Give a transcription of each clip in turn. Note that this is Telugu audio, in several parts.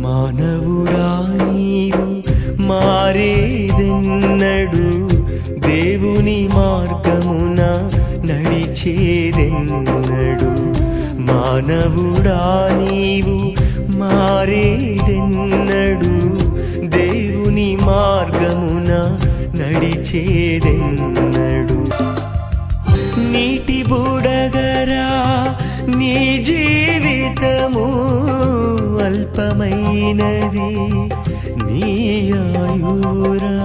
మానవుడా నీవు మారేదెన్నడు, దేవుని మార్గమున నడిచేదెన్నడు. మానవుడా నీవు మారేదెన్నడు, దేవుని మార్గమున నడిచేదెన్నడు. నీటి బుడగరా నీ జీవితము అల్పమైనది నీ ఆయురా.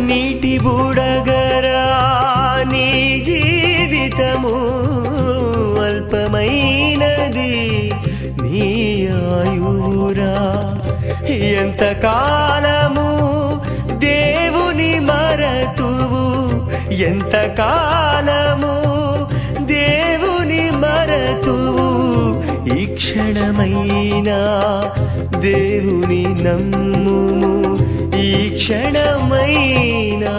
నీటి బుడగరా నీ జీవితము అల్పమైనది నీ ఆయురా. ఎంతకాలము దేవుని మరతువు, ఎంతకాలము దేవుని మరతువు. ఈ క్షణమైనా దేవుని నమ్ముము, ఈ క్షణమైనా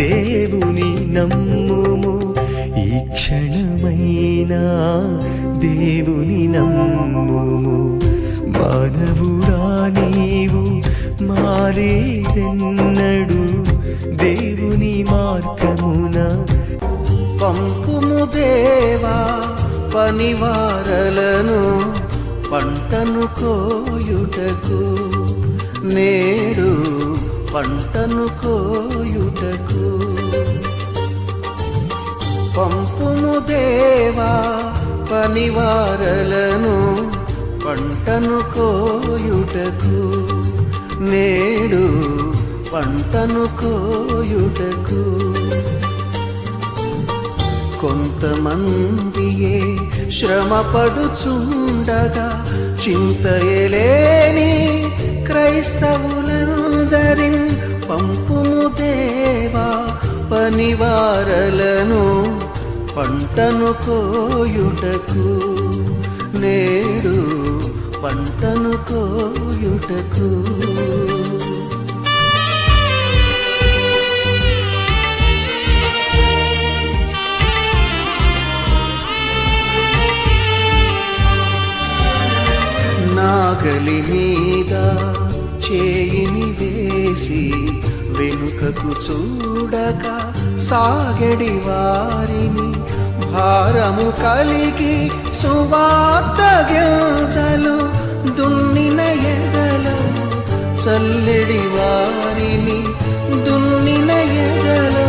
దేవుని నమ్ముము, ఈ క్షణమైనా దేవుని నమ్ముము. మానవుడా నీవు మారేదెన్నడు, దేవుని మార్గమున. పంపుము దేవా పనివారలను పంటను కోయుటకు, నేడు పంటను కోయుటకు. పంపుము దేవా పనివారలను పంటను కోయుటకు, నేడు పంటను కోయుటకు. కొంతమందియే శ్రమపడుచుండగా చింతయలేని క్రైస్తవులందరిన్ పంపుము దేవా పనివారలను పంటను కోయుటకు, నేడు పంటను కోయుటకు. నాగలి మీద చేయిని వేసి వెనుకకు చూడక సాగడి వారిని, భారము కలిగి సువార్త గింజలు దున్నిన ఎదలో చల్లెడి వారిని, దున్నిన ఎదలో